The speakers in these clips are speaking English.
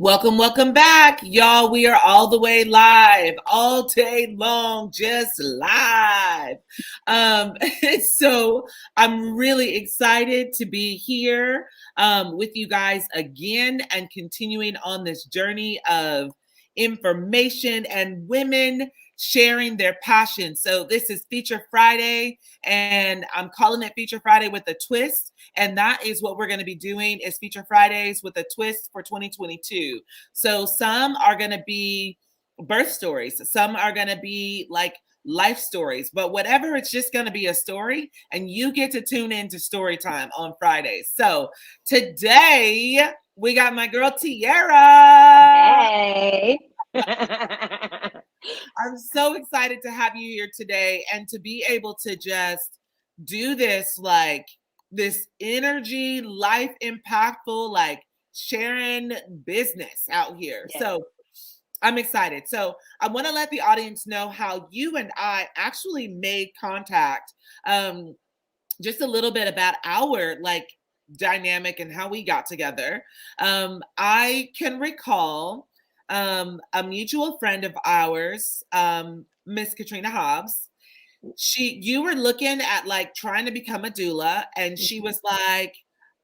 Welcome back, y'all. We are all the way live, all day long, just live. Um, so I'm really excited to be here with you guys again and continuing on this journey of information and women sharing their passion. So this is Feature Friday, and I'm calling it Feature Friday with a twist. And that is what we're going to be doing is Feature Fridays with a twist for 2022. So some are going to be birth stories. Some are going to be like life stories, but whatever, it's just going to be a story and you get to tune into story time on Fridays. So today we got my girl Tiara. Hey. I'm so excited to have you here today and to be able to just do this, like this energy, life impactful, like sharing business out here. Yes. So I'm excited. So I want to let the audience know how you and I actually made contact. Just a little bit about our like dynamic and how we got together. I can recall a mutual friend of ours, Miss Katrina Hobbs. You were looking at like trying to become a doula, and she was like,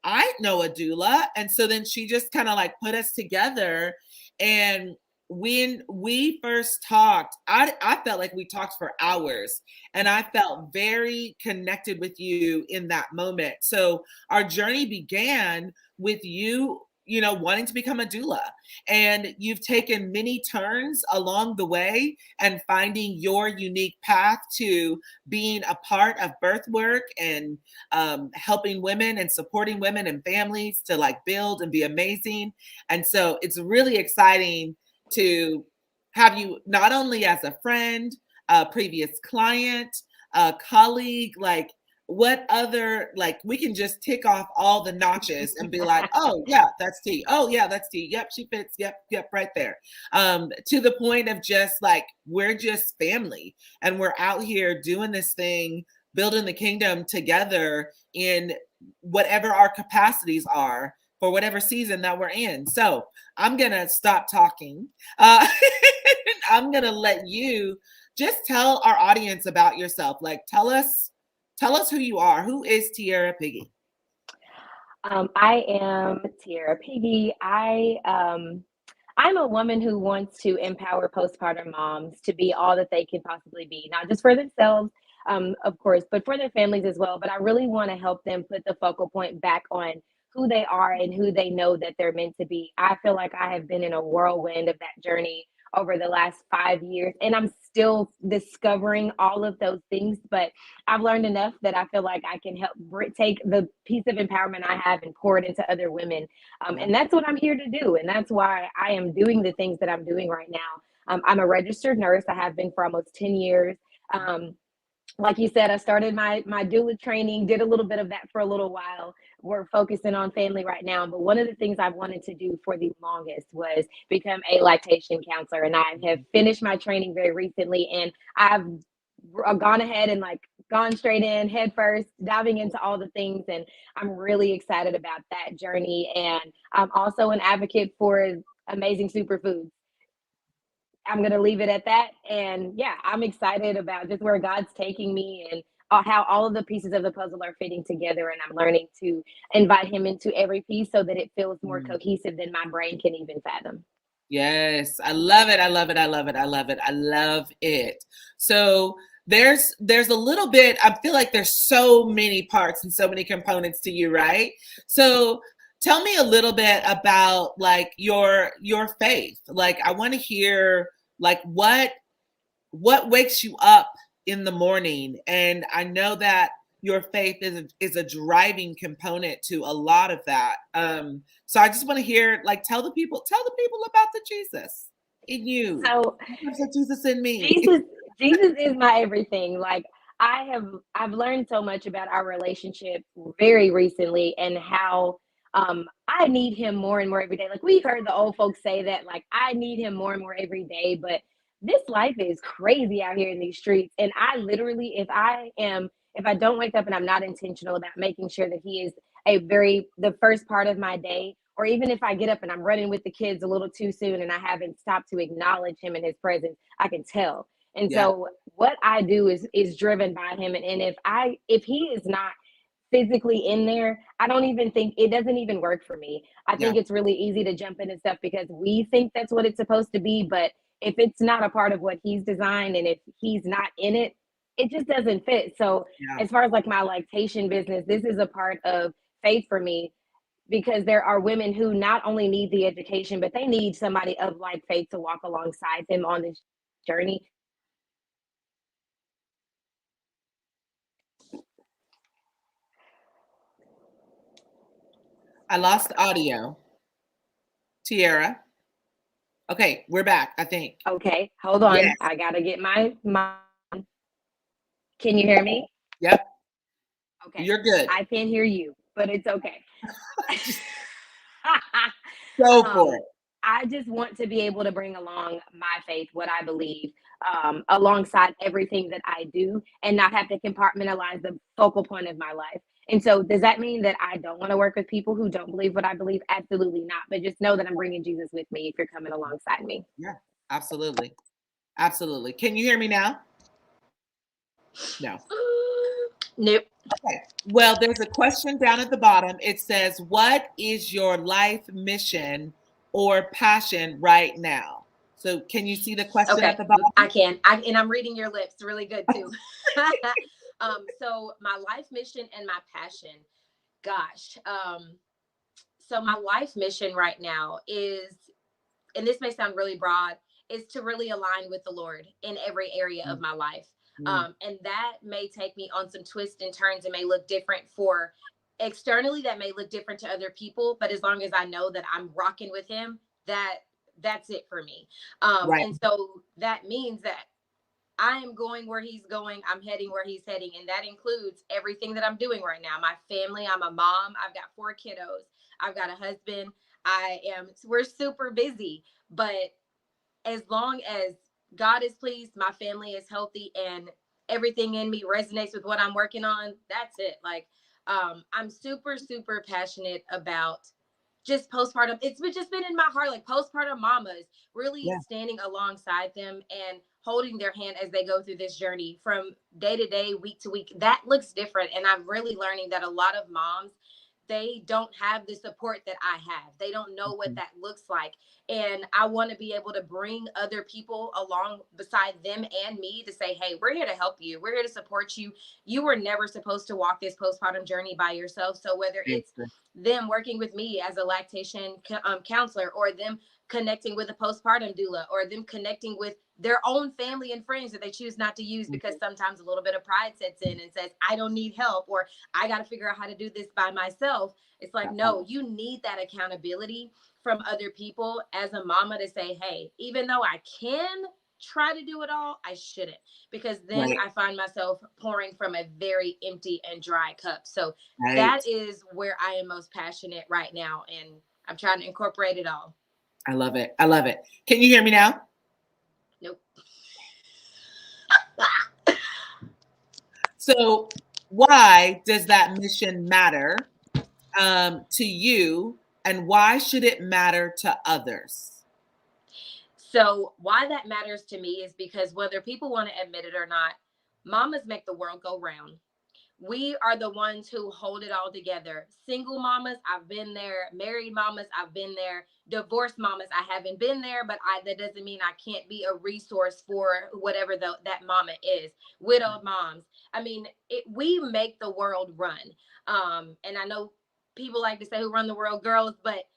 I know a doula. And so then she just kind of like put us together. And when we first talked, I felt like we talked for hours, and I felt very connected with you in that moment. So our journey began with you wanting to become a doula, and you've taken many turns along the way and finding your unique path to being a part of birth work and helping women and supporting women and families to like build and be amazing. And so it's really exciting to have you not only as a friend, a previous client, a colleague, like what other, like we can just tick off all the notches and be like, oh yeah, that's T. Oh yeah, that's T. Yep, she fits. Yep, right there. To the point of just like we're just family and we're out here doing this thing, building the kingdom together in whatever our capacities are for whatever season that we're in. So I'm gonna stop talking. I'm gonna let you just tell our audience about yourself. Like tell us who you are. Who is Tiara Piggee? I am Tiara Piggee. I'm a woman who wants to empower postpartum moms to be all that they can possibly be, not just for themselves, of course, but for their families as well. But I really want to help them put the focal point back on who they are and who they know that they're meant to be. I feel like I have been in a whirlwind of that journey over the last 5 years, and I'm still discovering all of those things. But I've learned enough that I feel like I can help take the piece of empowerment I have and pour it into other women. And that's what I'm here to do. And that's why I am doing the things that I'm doing right now. I'm a registered nurse. I have been for almost 10 years. Like you said, I started my doula training, did a little bit of that for a little while. We're focusing on family right now. But one of the things I've wanted to do for the longest was become a lactation counselor. And I have finished my training very recently. And I've gone ahead and like gone straight in head first, diving into all the things. And I'm really excited about that journey. And I'm also an advocate for amazing superfoods. I'm going to leave it at that. And yeah, I'm excited about just where God's taking me and how all of the pieces of the puzzle are fitting together. And I'm learning to invite Him into every piece so that it feels more cohesive than my brain can even fathom. Yes, I love it. I love it. I love it. I love it. I love it. So there's a little bit, I feel like there's so many parts and so many components to you, right? So tell me a little bit about like your faith. Like I want to hear like what wakes you up in the morning. And I know that your faith is a driving component to a lot of that. So I just want to hear, like, tell the people about the Jesus in you. So The Jesus in me. Jesus is my everything. Like I've learned so much about our relationship very recently and how I need him more and more every day. Like we've heard the old folks say that like I need him more and more every day, but this life is crazy out here in these streets. And I literally, if I don't wake up and I'm not intentional about making sure that he is the first part of my day, or even if I get up and I'm running with the kids a little too soon and I haven't stopped to acknowledge him and his presence, I can tell. And Yeah. so what I do is driven by him. And if he is not physically in there, I don't even think it doesn't even work for me. I Yeah. think it's really easy to jump into stuff because we think that's what it's supposed to be. But if it's not a part of what he's designed and if he's not in it, it just doesn't fit. So Yeah. as far as like my lactation business, this is a part of faith for me because there are women who not only need the education, but they need somebody of like faith to walk alongside them on this journey. I lost audio. Tiara. Okay, we're back, I think. Okay, hold on. Yes. I gotta get my. Can you hear me? Yep. Okay. You're good. I can't hear you, but it's okay. Just go for um, it. I just want to be able to bring along my faith, what I believe, alongside everything that I do, and not have to compartmentalize the focal point of my life. And so, does that mean that I don't want to work with people who don't believe what I believe? Absolutely not. But just know that I'm bringing Jesus with me if you're coming alongside me. Yeah, absolutely. Absolutely. Can you hear me now? No. Nope. Okay. Well, there's a question down at the bottom. It says, "What is your life mission or passion right now?" So, can you see the question at Okay, the I bottom? can. And I'm reading your lips really good too. So my life mission and my passion. Gosh. So my life mission right now is, and this may sound really broad, is to really align with the Lord in every area of Mm, my life. mm, And that may take me on some twists and turns and may look different for externally, that may look different to other people. But as long as I know that I'm rocking with him, that's it for me. right. And so that means that I am going where he's going. I'm heading where he's heading. And that includes everything that I'm doing right now. My family, I'm a mom. I've got 4 kiddos. I've got a husband. We're super busy. But as long as God is pleased, my family is healthy, and everything in me resonates with what I'm working on, that's it. Like, I'm super, super passionate about just postpartum. Just been in my heart, like postpartum mamas, really Yeah. standing alongside them and holding their hand as they go through this journey from day to day, week to week. That looks different. And I'm really learning that a lot of moms, they don't have the support that I have. They don't know what Mhm. that looks like. And I want to be able to bring other people along beside them and me to say, hey, we're here to help you. We're here to support you. You were never supposed to walk this postpartum journey by yourself. So whether it's them working with me as a lactation counselor, or them connecting with a postpartum doula, or them connecting with their own family and friends that they choose not to use because sometimes a little bit of pride sets in and says, I don't need help, or I got to figure out how to do this by myself. It's like, That no, part. you need that accountability from other people as a mama to say, hey, even though I can try to do it all, I shouldn't, because then Right. I find myself pouring from a very empty and dry cup. So Right. that is where I am most passionate right now. And I'm trying to incorporate it all. I love it. I love it. Can you hear me now? Nope. So, why does that mission matter to you, and why should it matter to others? So, why that matters to me is because whether people want to admit it or not, mamas make the world go round. We are the ones who hold it all together. Single mamas, I've been there. Married mamas, I've been there. Divorced mamas, I haven't been there, but that doesn't mean I can't be a resource for whatever that mama is. Widowed moms. I mean, we make the world run. And I know people like to say who run the world, girls, but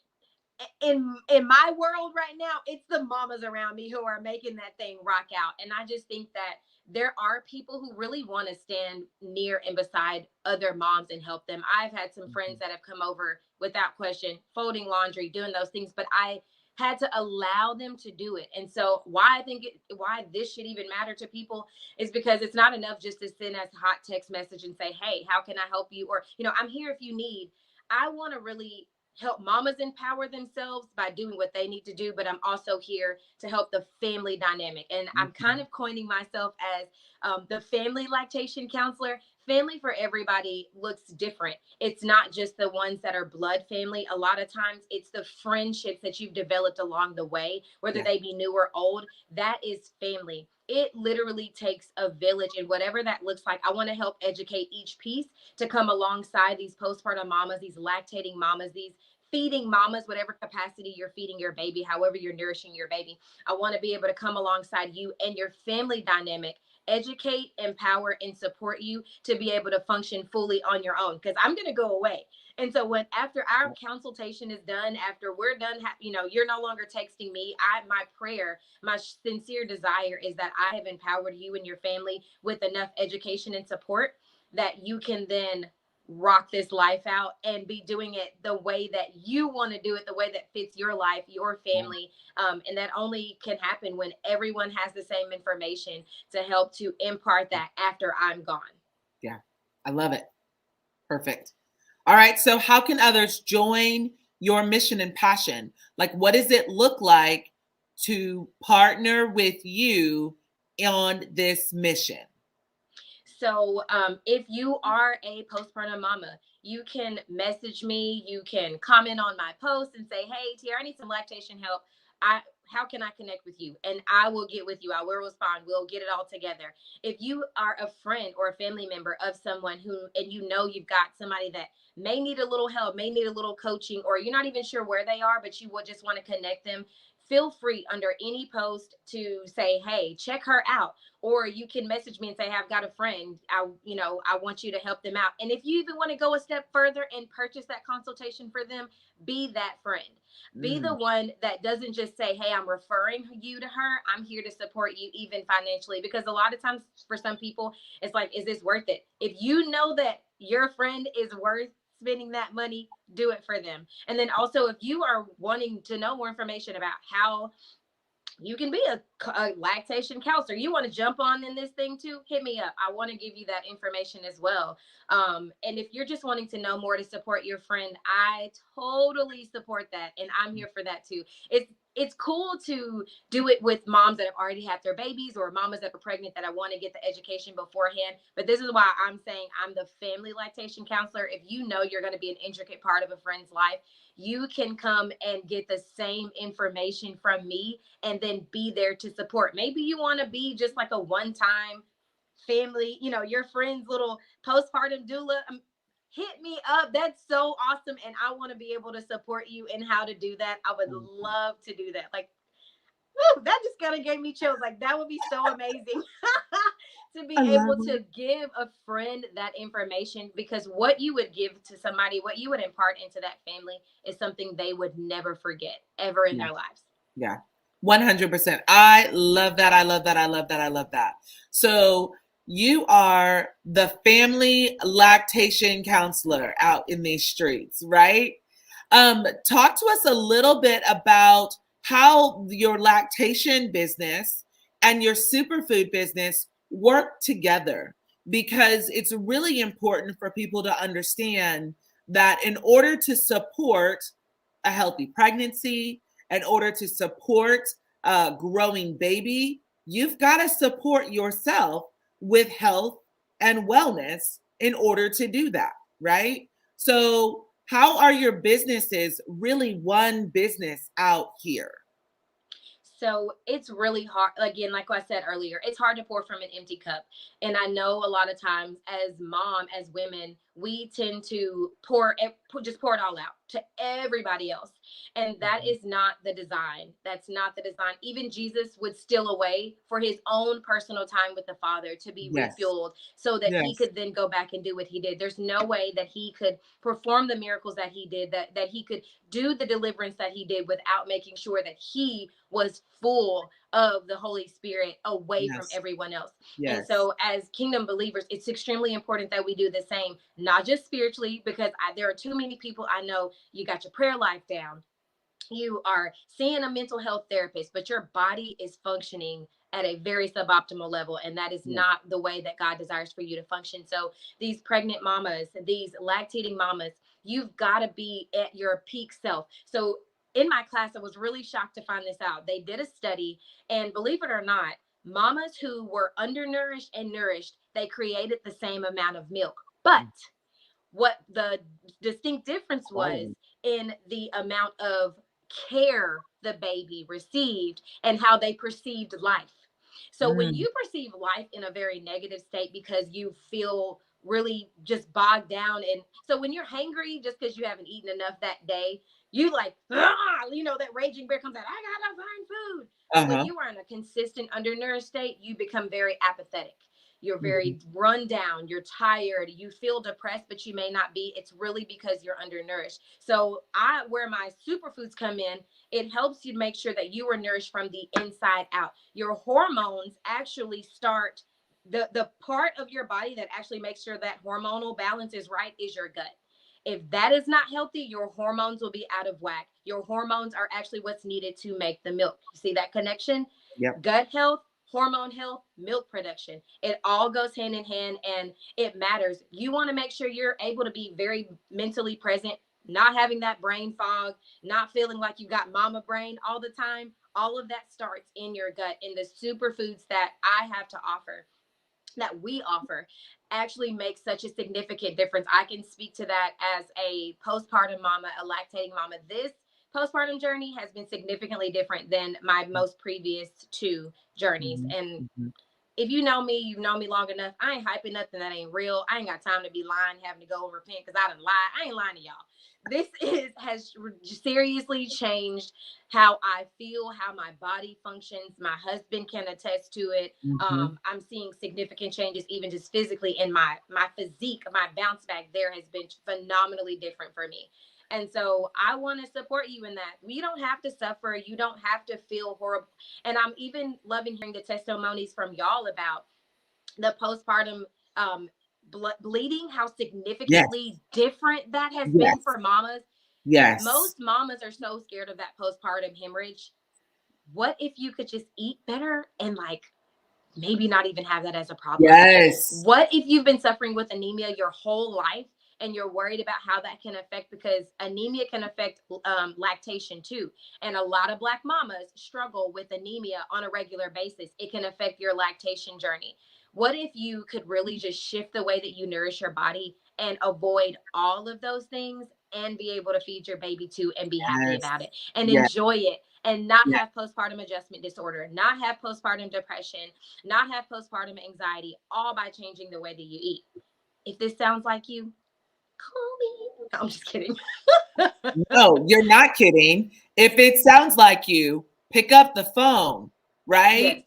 in my world right now, it's the mamas around me who are making that thing rock out. And I just think that there are people who really want to stand near and beside other moms and help them. I've had some friends that have come over without question, folding laundry, doing those things, but I had to allow them to do it. And so why this should even matter to people is because it's not enough just to send us a hot text message and say, hey, how can I help you? Or, I'm here if you need. I want to really help mamas empower themselves by doing what they need to do, but I'm also here to help the family dynamic. And I'm kind Mhm. of coining myself as the family lactation counselor. family for everybody looks different. It's not just the ones that are blood family. A lot of times it's the friendships that you've developed along the way, whether Yeah. they be new or old. That is family. It literally takes a village, and whatever that looks like, I want to help educate each piece to come alongside these postpartum mamas, these lactating mamas, these feeding mamas, whatever capacity you're feeding your baby, however you're nourishing your baby. I want to be able to come alongside you and your family dynamic, educate, empower, and support you to be able to function fully on your own, because I'm going to go away. And so when after our consultation is done, after we're done, you're no longer texting me. My prayer, my sincere desire is that I have empowered you and your family with enough education and support that you can then rock this life out and be doing it the way that you want to do it, the way that fits your life, your Yeah. family. And that only can happen when everyone has the same information to help to impart that after I'm gone. Yeah. I love it. Perfect. All right. So, how can others join your mission and passion? Like, what does it look like to partner with you on this mission? So, if you are a postpartum mama, you can message me. You can comment on my post and say, "Hey, Tiara, I need some lactation help. How can I connect with you?" And I will get with you. I will respond. We'll get it all together. If you are a friend or a family member of someone who, and you know you've got somebody that may need a little help, may need a little coaching, or you're not even sure where they are, but you will just want to connect them, feel free under any post to say, "Hey, check her out." Or you can message me and say, "Hey, I've got a friend. I want you to help them out." And if you even want to go a step further and purchase that consultation for them, be that friend. Be the Mm, one that doesn't just say, "Hey, I'm referring you to her. I'm here to support you even financially." Because a lot of times for some people, it's like, is this worth it? If you know that your friend is worth spending that money, do it for them. And then also, if you are wanting to know more information about how you can be a lactation counselor, you want to jump on in this thing too, hit me up. I want to give you that information as well. And if you're just wanting to know more to support your friend, I totally support that, and I'm here for that too. It's cool to do it with moms that have already had their babies, or mamas that are pregnant that I want to get the education beforehand. But this is why I'm saying I'm the family lactation counselor. If you know you're going to be an intricate part of a friend's life, you can come and get the same information from me and then be there to support. Maybe you want to be just like a one time family, your friend's little postpartum doula. Hit me up. That's so awesome. And I want to be able to support you in how to do that. I would love to do that. Like, whew, that just kind of gave me chills. Like, that would be so amazing to I be love able to give a friend that information, because what you would give to somebody, what you would impart into that family is something they would never forget ever in it. their lives. Yeah. 100%. I love that. I love that. I love that. I love that. So you are the family lactation counselor out in these streets, right? Talk to us a little bit about how your lactation business and your superfood business work together, because it's really important for people to understand that in order to support a healthy pregnancy, in order to support a growing baby, you've got to support yourself with health and wellness in order to do that, right? So, how are your businesses really one business out here? So it's really hard. Again, like I said earlier, it's hard to pour from an empty cup. And I know a lot of times as women, we tend to just pour it all out to everybody else. And that Mhm. is not the design. That's not the design. Even Jesus would steal away for his own personal time with the Father to be Yes. refueled so that he Yes. could then go back and do what he did. There's no way that he could perform the miracles that he did, that he could do the deliverance that he did without making sure that he was full of the Holy Spirit away from Yes. everyone else. And Yes. so, as kingdom believers, it's extremely important that we do the same, not just spiritually, because there are too many people I know. You got your prayer life down, you are seeing a mental health therapist, but your body is functioning at a very suboptimal level. And that is Yeah. not the way that God desires for you to function. So, these pregnant mamas, these lactating mamas, you've got to be at your peak self. So, in my class, I was really shocked to find this out. They did a study, and believe it or not, mamas who were undernourished and nourished, they created the same amount of milk. But what the distinct difference was in the amount of care the baby received and how they perceived life. So when Mm. you perceive life in a very negative state because you feel really just bogged down, and so when you're hangry just because you haven't eaten enough that day, you like, that raging bear comes out, I gotta find food. When Uh-huh. you are in a consistent undernourished state, you become very apathetic. You're Mhm. very run down, you're tired, you feel depressed, but you may not be. It's really because you're undernourished. So where my superfoods come in, it helps you make sure that you are nourished from the inside out. Your hormones actually start, the part of your body that actually makes sure that hormonal balance is right is your gut. If that is not healthy, your hormones will be out of whack. Your hormones are actually what's needed to make the milk. You see that connection? Yep. Gut health, hormone health, milk production. It all goes hand in hand, and it matters. You want to make sure you're able to be very mentally present, not having that brain fog, not feeling like you got mama brain all the time. All of that starts in your gut, and the superfoods that I have to offer, that we offer, actually makes such a significant difference. I can speak to that as a postpartum mama, a lactating mama. This postpartum journey has been significantly different than my most previous two journeys. Mhm. And Mhm. if you know me, you've known me long enough. I ain't hyping nothing that ain't real. I ain't got time to be lying, having to go and repent because I done lied. I ain't lying to y'all. This has seriously changed how I feel, how my body functions. My husband can attest to it. Mhm. I'm seeing significant changes, even just physically in my physique. My bounce back there has been phenomenally different for me. And so I want to support you in that. You don't have to suffer. You don't have to feel horrible. And I'm even loving hearing the testimonies from y'all about the postpartum um, bleeding, how Yes. significantly different that has been Yes. for mamas. Yes. Most mamas are so scared of that postpartum hemorrhage. What if you could just eat better and like maybe not even have that as a problem? Yes. What if you've been suffering with anemia your whole life and you're worried about how that can affect, because anemia can affect lactation too. And a lot of Black mamas struggle with anemia on a regular basis. It can affect your lactation journey. What if you could really just shift the way that you nourish your body and avoid all of those things and be able to feed your baby too and be happy Yes. about it and Yes. enjoy it and not Yes. have postpartum adjustment disorder, not have postpartum depression, not have postpartum anxiety, all by changing the way that you eat. If this sounds like you, call me. No, I'm just kidding. No, you're not kidding. If it sounds like you, pick up the phone, Yes. right?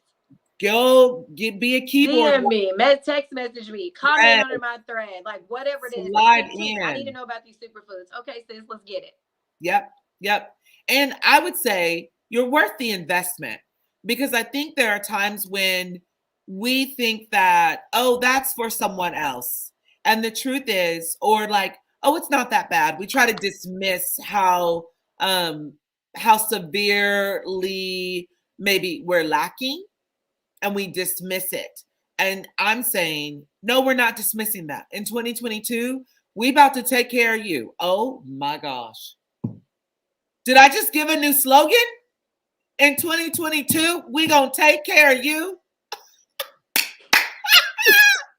Go be a keyboard DM me, text message me, comment warrior, under my thread, like whatever it is. Like, slide hint, hint. I need to in. know about these superfoods. Okay, sis, let's get it. Yep. Yep. And I would say you're worth the investment, because I think there are times when we think that, oh, that's for someone else. And the truth is, or like, oh, it's not that bad. We try to dismiss um how severely maybe we're lacking, and we dismiss it. And I'm saying, no, we're not dismissing that. In 2022, we about to take care of you. Oh my gosh. Did I just give a new slogan? In 2022, we gonna take care of you.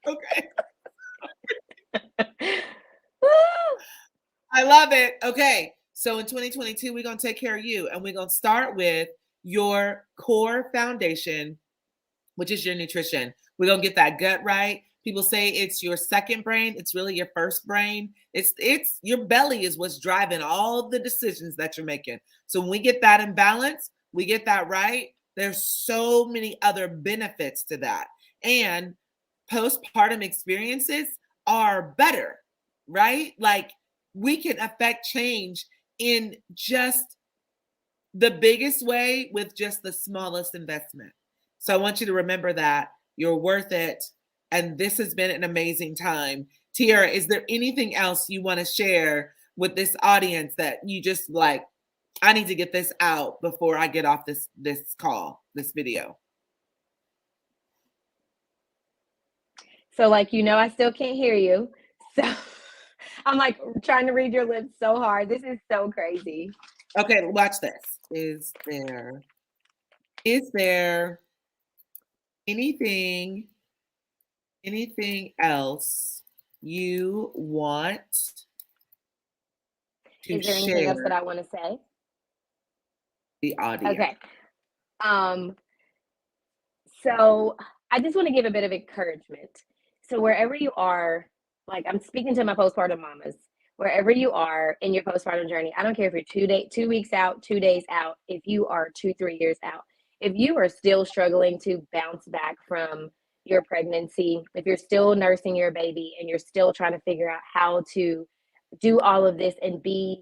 Okay. I love it. Okay. So in 2022, we're gonna take care of you. And we're gonna start with your core foundation, which is your nutrition. We're gonna get that gut right. People say it's your second brain. It's really your first brain. It's your belly is what's driving all the decisions that you're making. So when we get that in balance, we get that right. There's so many other benefits to that. And postpartum experiences are better, right? Like we can affect change in just the biggest way with just the smallest investment. So I want you to remember that you're worth it. And this has been an amazing time. Tiara, is there anything else you want to share with this audience that you just like, I need to get this out before I get off this call, this video? So, like, I still can't hear you. So I'm like trying to read your lips so hard. This is so crazy. Okay, watch this. Is there anything Anything else you want to Is there anything else that share I want to say? the audience? Okay. Um, so I just want to give a bit of encouragement. So wherever you are, like I'm speaking to my postpartum mamas, wherever you are in your postpartum journey, I don't care if you're 2 weeks out, 2 days out, if you are 2, 3 years out, if you are still struggling to bounce back from your pregnancy, if you're still nursing your baby and you're still trying to figure out how to do all of this and be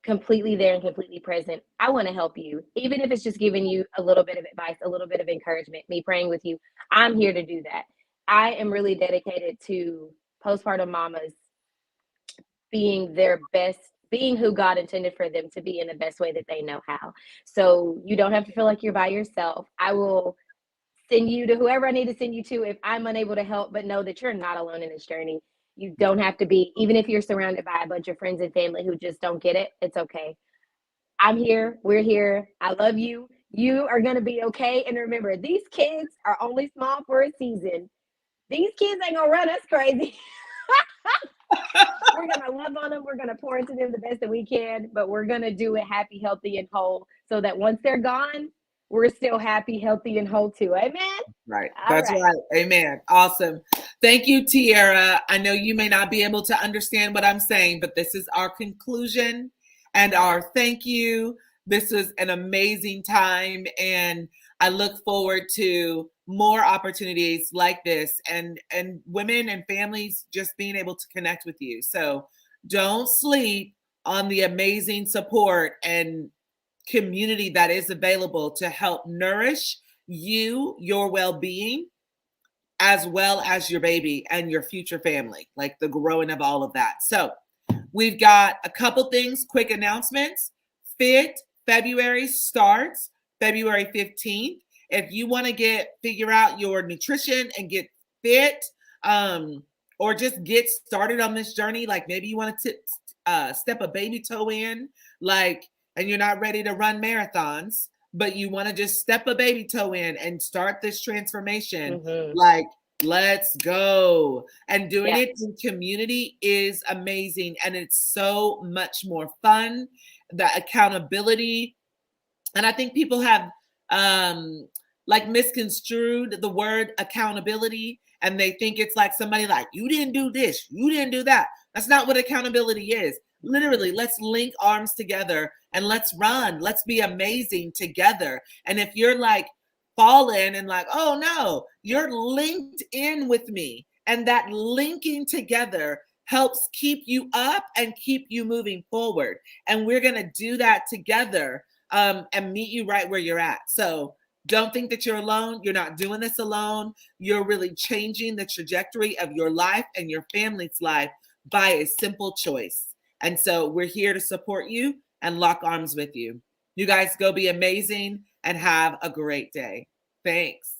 completely there and completely present, I want to help you. Even if it's just giving you a little bit of advice, a little bit of encouragement, me praying with you, I'm here to do that. I am really dedicated to postpartum mamas being their best, being who God intended for them to be in the best way that they know how. So you don't have to feel like you're by yourself. I will send you to whoever I need to send you to if I'm unable to help, but know that you're not alone in this journey. You don't have to be, even if you're surrounded by a bunch of friends and family who just don't get it, it's okay. I'm here. We're here. I love you. You are going to be okay. And remember, these kids are only small for a season. These kids ain't going to run us crazy. We're going to love on them. We're going to pour into them the best that we can, but we're going to do it happy, healthy, and whole so that once they're gone, we're still happy, healthy, and whole too. Amen. Right. All That's right. right. Amen. Awesome. Thank you, Tiara. I know you may not be able to understand what I'm saying, but this is our conclusion and our thank you. This is an amazing time, and I look forward to more opportunities like this and women and families just being able to connect with you. So don't sleep on the amazing support and community that is available to help nourish you, your well being, as well as your baby and your future family, like the growing of all of that. So, we've got a couple things, quick announcements. Fit February starts February 15th. If you want to figure out your nutrition and get fit, or just get started on this journey, like maybe you want to step a baby toe in, like, and you're not ready to run marathons, but you want to just step a baby toe in and start this transformation, Mm-hmm. like, let's go. And doing Yeah. it in community is amazing. And it's so much more fun. The accountability. And I think people have like misconstrued the word accountability, and they think it's like somebody like, you didn't do this, you didn't do that. That's not what accountability is. Literally, let's link arms together and let's run. Let's be amazing together. And if you're like fallen and like, oh no, you're linked in with me. And that linking together helps keep you up and keep you moving forward. And we're going to do that together, and meet you right where you're at. So don't think that you're alone. You're not doing this alone. You're really changing the trajectory of your life and your family's life by a simple choice. And so we're here to support you and lock arms with you. You guys go be amazing and have a great day. Thanks.